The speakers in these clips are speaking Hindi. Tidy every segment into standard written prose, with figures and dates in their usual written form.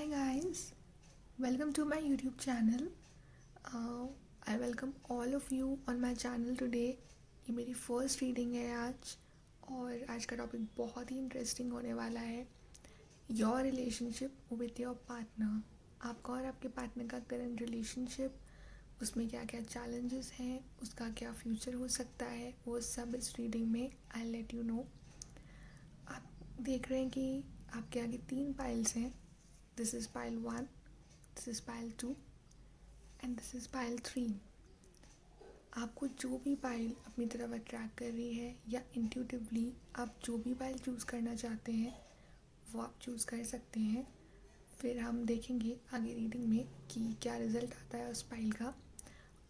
Hi guys, welcome to my YouTube channel. I welcome all of you on my channel today. ये मेरी फर्स्ट रीडिंग है आज और आज का टॉपिक बहुत ही इंटरेस्टिंग होने वाला है your relationship with your partner. आपका और आपके पार्टनर का करंट रिलेशनशिप, उसमें क्या क्या चैलेंजेस हैं, उसका क्या फ्यूचर हो सकता है, वो सब इस रीडिंग में आई लेट यू नो। आप देख रहे हैं कि आपके आगे 3 पाइल्स हैं। This is pile 1, this is pile 2 and this is pile 3। आपको जो भी पाइल अपनी तरफ अट्रैक्ट कर रही है या इंट्यूटिवली आप जो भी पाइल चूज़ करना चाहते हैं वो आप चूज़ कर सकते हैं। फिर हम देखेंगे आगे रीडिंग में कि क्या रिज़ल्ट आता है उस पाइल का।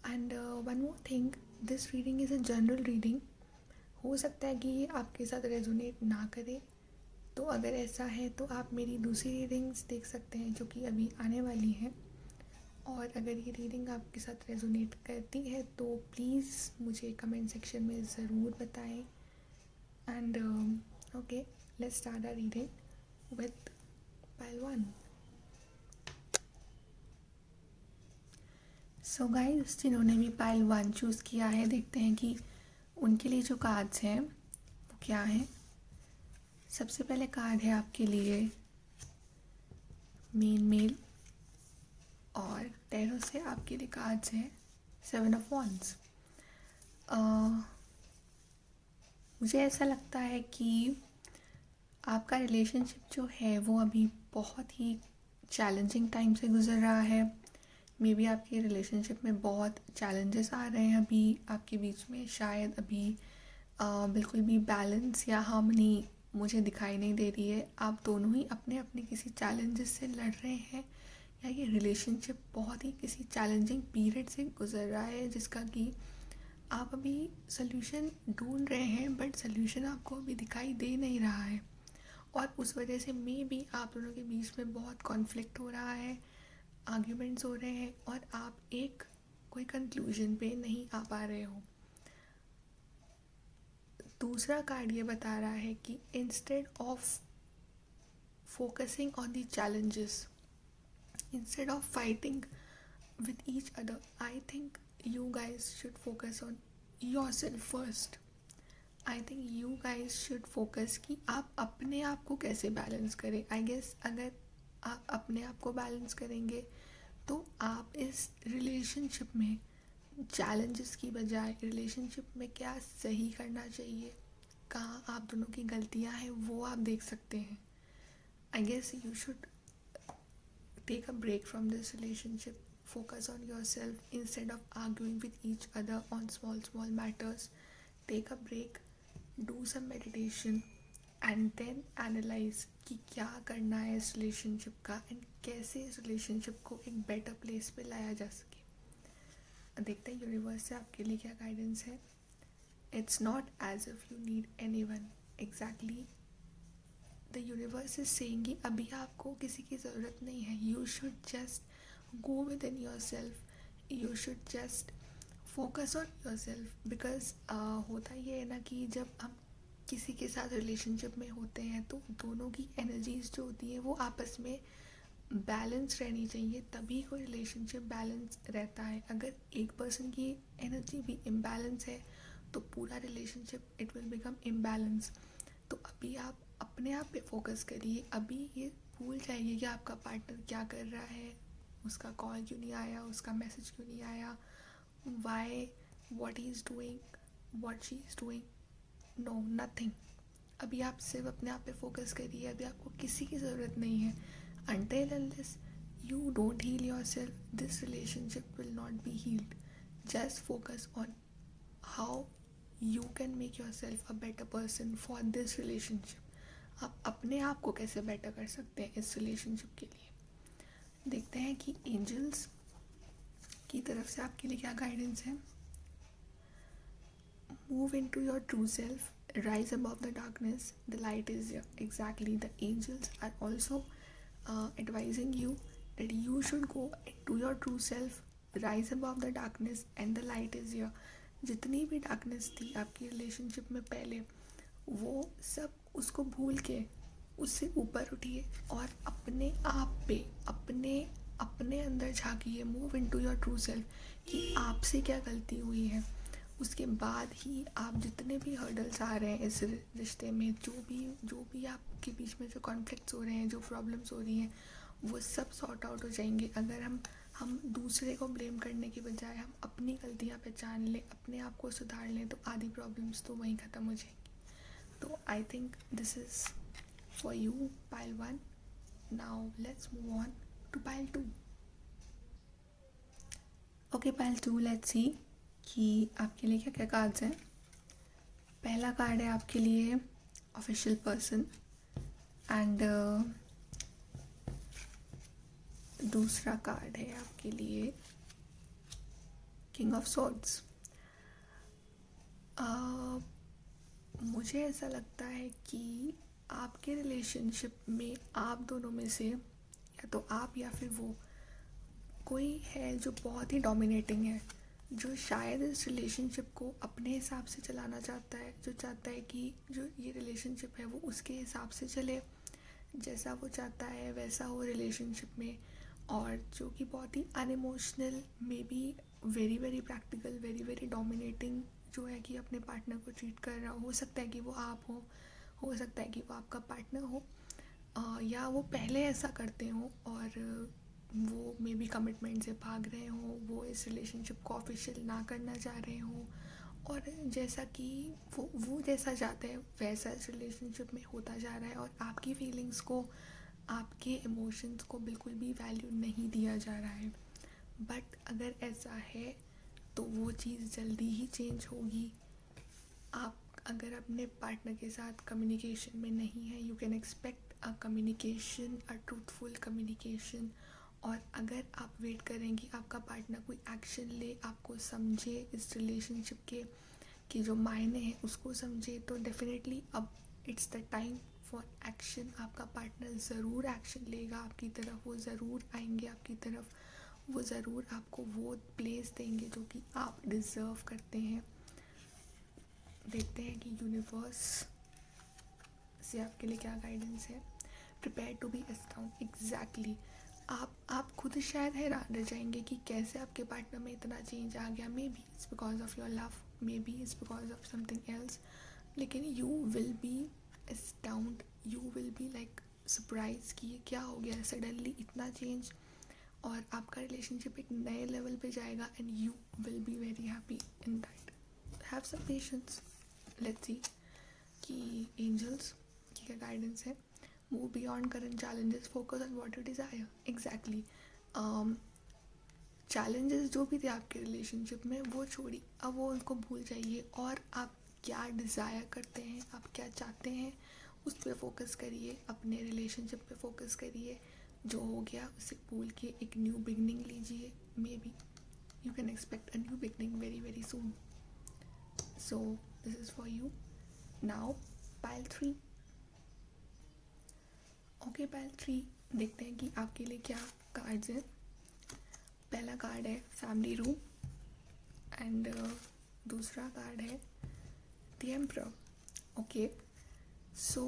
And one more thing, this reading is a general reading. हो सकता है कि ये आपके साथ रेजोनेट ना करे, तो अगर ऐसा है तो आप मेरी दूसरी रीडिंग्स देख सकते हैं जो कि अभी आने वाली हैं। और अगर ये रीडिंग आपके साथ रेजोनेट करती है तो प्लीज़ मुझे कमेंट सेक्शन में ज़रूर बताएं। And okay, let's start our reading with pile 1। So guys, जिन्होंने भी पाइल 1 चूज़ किया है, देखते हैं कि उनके लिए जो कार्ड्स हैं वो क्या हैं। सबसे पहले कार्ड है आपके लिए मेन मेल और टैरो से आपके लिए कार्ड्स हैं 7 ऑफ वॉन्ड्स। मुझे ऐसा लगता है कि आपका रिलेशनशिप जो है वो अभी बहुत ही चैलेंजिंग टाइम से गुजर रहा है। मे बी आपके रिलेशनशिप में बहुत चैलेंजेस आ रहे हैं अभी आपके बीच में। शायद अभी बिल्कुल भी बैलेंस या हार्मनी मुझे दिखाई नहीं दे रही है। आप दोनों ही अपने अपने किसी चैलेंजेस से लड़ रहे हैं या ये रिलेशनशिप बहुत ही किसी चैलेंजिंग पीरियड से गुजर रहा है जिसका कि आप अभी सल्यूशन ढूंढ रहे हैं, बट सल्यूशन आपको अभी दिखाई दे नहीं रहा है। और उस वजह से मे बी आप दोनों के बीच में बहुत कॉन्फ्लिक्ट हो रहा है, आर्ग्यूमेंट्स हो रहे हैं और आप एक कोई कंक्लूजन पे नहीं आ पा रहे हो। दूसरा कार्ड ये बता रहा है कि instead of focusing on the challenges, instead of fighting with each other, I think you guys should focus on yourself first. I think you guys should focus कि आप अपने आप को कैसे बैलेंस करें। I guess अगर आप अपने आप को बैलेंस करेंगे तो आप इस रिलेशनशिप में चैलेंजेस की बजाय रिलेशनशिप में क्या सही करना चाहिए, कहाँ आप दोनों की गलतियाँ हैं, वो आप देख सकते हैं। I guess you should take a break from this relationship, focus on yourself instead of arguing with each other on small matters. Take a break, do some meditation and then analyze कि क्या करना है इस रिलेशनशिप का एंड कैसे इस रिलेशनशिप को एक बेटर प्लेस पे लाया जा सके। देखते हैं यूनिवर्स से आपके लिए क्या गाइडेंस है। It's not as if you need anyone, exactly the universe is saying कि अभी आपको किसी की ज़रूरत नहीं है। You should just go with in your self, you should just focus on your self. Because होता ये है ना कि जब हम किसी के साथ रिलेशनशिप में होते हैं तो दोनों की एनर्जीज जो होती है वो आपस में बैलेंस रहनी चाहिए, तभी कोई रिलेशनशिप बैलेंस रहता है। अगर एक पर्सन की एनर्जी भी इम्बैलेंस है तो पूरा relationship it will become imbalance. तो अभी आप अपने आप पे फोकस करिए। अभी ये भूल जाइए कि आपका पार्टनर क्या कर रहा है, उसका कॉल क्यों नहीं आया, उसका मैसेज क्यों नहीं आया, why, what he is doing, what she is doing, no nothing. अभी आप सिर्फ अपने आप पे फोकस करिए। अभी आपको किसी की ज़रूरत नहीं है। until unless you don't heal yourself, this relationship will not be healed. Just focus on how you can make yourself a better person for this relationship. आप अपने आप को कैसे बेटर कर सकते हैं इस रिलेशनशिप के लिए। देखते हैं कि एंजल्स की तरफ से आपके लिए क्या गाइडेंस है। Move into your true self, rise above the darkness, the light is here. Exactly, the angels are also advising you that you should go into your true self, rise above the darkness and the light is here. जितनी भी डार्कनेस थी आपकी रिलेशनशिप में पहले, वो सब उसको भूल के उससे ऊपर उठिए और अपने आप पे अपने अंदर झांकिए, move into your true self कि आपसे क्या गलती हुई है। उसके बाद ही आप जितने भी हर्डल्स आ रहे हैं इस रिश्ते में, जो भी आपके बीच में जो कॉन्फ्लिक्ट्स हो रहे हैं, जो प्रॉब्लम्स हो रही हैं, वो सब सॉर्ट आउट हो जाएंगे अगर हम दूसरे को ब्लेम करने की बजाय हम अपनी गलतियाँ पहचान लें, अपने आप को सुधार लें, तो आधी प्रॉब्लम्स तो वहीं ख़त्म हो जाएंगी। तो I think this is for you pile 1। Now let's move on to pile 2। Okay pile 2, let's see कि आपके लिए क्या क्या कार्ड्स हैं। पहला कार्ड है आपके लिए ऑफिशियल पर्सन एंड दूसरा कार्ड है आपके लिए किंग ऑफ सॉर्ड्स। मुझे ऐसा लगता है कि आपके रिलेशनशिप में आप दोनों में से या तो आप या फिर वो कोई है जो बहुत ही डोमिनेटिंग है, जो शायद इस रिलेशनशिप को अपने हिसाब से चलाना चाहता है, जो चाहता है कि जो ये रिलेशनशिप है वो उसके हिसाब से चले, जैसा वो चाहता है वैसा हो रिलेशनशिप में, और जो कि बहुत ही unemotional, maybe very very practical, very very dominating जो है कि अपने पार्टनर को ट्रीट कर रहा हो सकता है कि वो आप हो सकता है कि वो आपका पार्टनर हो, या वो पहले ऐसा करते हो और वो मे बी कमिटमेंट से भाग रहे हो, वो इस रिलेशनशिप को ऑफिशियल ना करना चाह रहे हो, और जैसा कि वो जैसा चाहते हैं वैसा इस रिलेशनशिप में होता जा रहा है, और आपकी फीलिंग्स को, आपके इमोशंस को बिल्कुल भी वैल्यू नहीं दिया जा रहा है। बट अगर ऐसा है तो वो चीज़ जल्दी ही चेंज होगी। आप अगर अपने पार्टनर के साथ कम्युनिकेशन में नहीं है, you can expect a communication, a truthful communication. और अगर आप वेट करें कि आपका पार्टनर कोई एक्शन ले, आपको समझे, इस रिलेशनशिप के जो मायने हैं उसको समझे, तो डेफिनेटली अब it's the time for action. आपका पार्टनर ज़रूर एक्शन लेगा आपकी तरफ, वो ज़रूर आएंगे आपकी तरफ, वो ज़रूर आपको वो प्लेस देंगे जो कि आप डिज़र्व करते हैं। देखते हैं कि यूनिवर्स से आपके लिए क्या गाइडेंस है। Prepare to be astound. Exactly आप खुद शायद हैरान रह जाएंगे कि कैसे आपके पार्टनर में इतना चेंज आ गया। Maybe it's because of your love, maybe it's because of something else, लेकिन you will be astound, you will be like surprise कि ये क्या हो गया सडनली इतना चेंज, और आपका रिलेशनशिप एक नए लेवल पे जाएगा and you will be very happy in that. Have some patience. Let's see कि एंजल्स की क्या गाइडेंस है। Move beyond current challenges, focus on what you desire. Exactly challenges जो भी थे आपके रिलेशनशिप में वो छोड़िए, अब वो उनको भूल जाइए, और आप क्या डिज़ायर करते हैं, आप क्या चाहते हैं उस पर फोकस करिए, अपने रिलेशनशिप पे फोकस करिए। जो हो गया उसे भूल के एक न्यू बिगनिंग लीजिए। May be you can expect a new beginning very very soon. So this is for you. Now pile 3। Okay pile 3, देखते हैं कि आपके लिए क्या कार्ड्स हैं। पहला कार्ड है फैमिली रूम एंड दूसरा कार्ड है द एम्परर। ओके, सो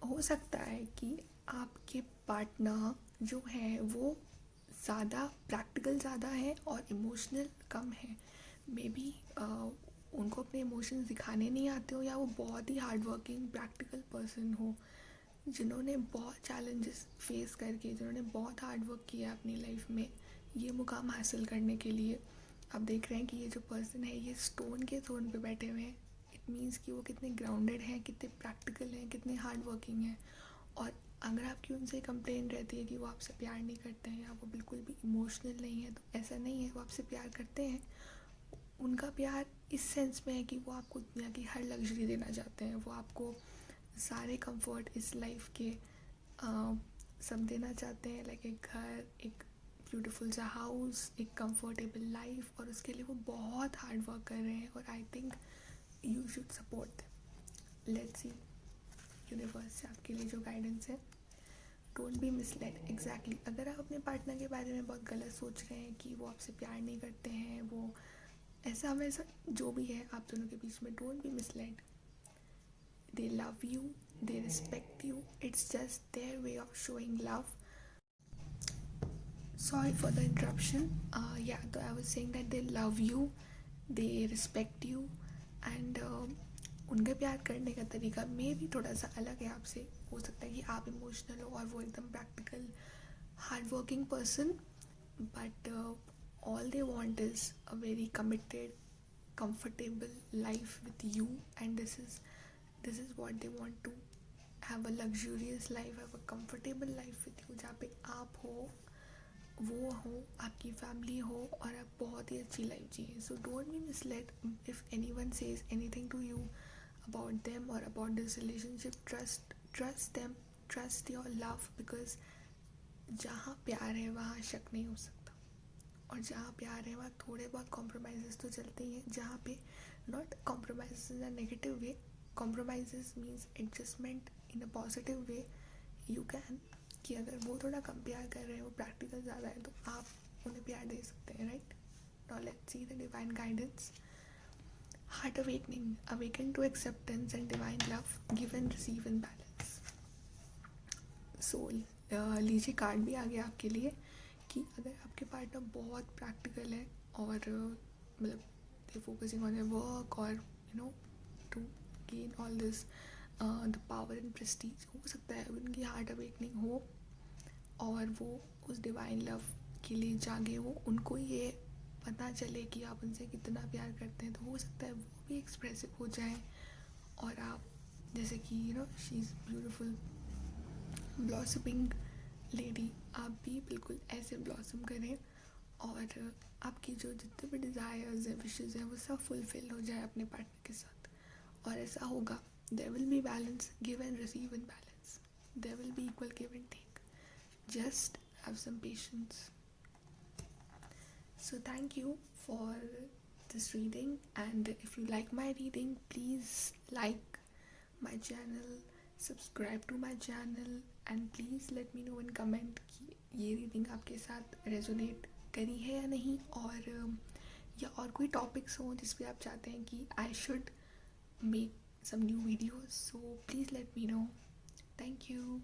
हो सकता है कि आपके पार्टनर जो है वो ज़्यादा प्रैक्टिकल ज़्यादा है और इमोशनल कम है। मे बी उनको अपने इमोशंस दिखाने नहीं आते हो, या वो बहुत ही हार्ड वर्किंग प्रैक्टिकल पर्सन हो जिन्होंने बहुत चैलेंजेस फेस करके, जिन्होंने बहुत हार्ड वर्क किया अपनी लाइफ में ये मुकाम हासिल करने के लिए। आप देख रहे हैं कि ये जो पर्सन है ये स्टोन के थ्रोन पे बैठे हुए हैं। इट मीन्स कि वो कितने ग्राउंडेड हैं, कितने प्रैक्टिकल हैं, कितने हार्ड वर्किंग हैं। और अगर आपकी उनसे कंप्लेन रहती है कि वो आपसे प्यार नहीं करते हैं या वो बिल्कुल भी इमोशनल नहीं है, तो ऐसा नहीं है, वो आपसे प्यार करते हैं। उनका प्यार इस सेंस में है कि वो आपको दुनिया की हर लग्जरी देना चाहते हैं, वो आपको सारे कंफर्ट इस लाइफ के सब देना चाहते हैं, लाइक एक घर, एक ब्यूटीफुल सा हाउस, एक कंफर्टेबल लाइफ, और उसके लिए वो बहुत हार्ड वर्क कर रहे हैं, और I think you should support. Let's see universe से आपके लिए जो गाइडेंस है। Don't be misled. एग्जैक्टली अगर आप अपने पार्टनर के बारे में बहुत गलत सोच रहे हैं कि वो आपसे प्यार नहीं करते हैं, वो ऐसा वैसा जो भी है आप दोनों के बीच में, don't be misled. They love you they respect you. It's just their way of showing love. Sorry for the interruption. Yeah, so I was saying that they love you, they respect you, and उनके प्यार करने का तरीका मे भी थोड़ा सा अलग है आपसे. हो सकता है कि आप इमोशनल हो और वो एकदम practical hard working person, but all they want is a very committed, comfortable life with you, and this is what they want to have, a luxurious life, have a comfortable life with you, जहाँ पे आप हो, वो हो, आपकी फैमिली हो और आप बहुत ही अच्छी लाइफ जिए. So don't be misled if anyone says anything to you about them और about this relationship. Trust them, trust your love, because जहाँ प्यार है वहाँ शक नहीं हो सकता, और जहाँ प्यार है वहाँ थोड़े बहुत कॉम्प्रोमाइज़ तो चलते ही हैं. जहाँ पे not compromise in a negative way, compromise means adjustment in a positive way. You can, कि अगर वो थोड़ा कम प्यार कर रहे हैं, वो प्रैक्टिकल ज़्यादा है, तो आप उन्हें प्यार दे सकते हैं, right. Now let's see the divine guidance. Heart awakening, awaken to acceptance and divine love, give and receive in balance. Soul, लीजिए कार्ड भी आ गया आपके लिए कि अगर आपके पार्टनर बहुत प्रैक्टिकल है और मतलब they focusing on their work और you know to gain all this the power and prestige, हो सकता है उनकी हार्ट अवेकनिंग हो और वो उस डिवाइन लव के लिए जागे हो, उनको ये पता चले कि आप उनसे कितना प्यार करते हैं, तो हो सकता है वो भी एक्सप्रेसिव हो जाए और आप जैसे कि you know she is beautiful blossoming lady, आप भी बिल्कुल ऐसे ब्लॉसम करें और आपकी जो जितने भी डिज़ायर्स हैं, विशेज़ हैं, वो सब फुलफिल हो जाए अपने पार्टनर के साथ. और ऐसा होगा, there will be balance, give and receive in balance, there will be equal give and take. Just have some patience. So thank you for this reading, and if you like my reading, please like my channel, subscribe to my channel, and please let me know in comment कि ये reading आपके साथ resonate करी है या नहीं, और या और कोई topics हो जिस पे आप चाहते हैं कि I should make some new videos. So please let me know. Thank you.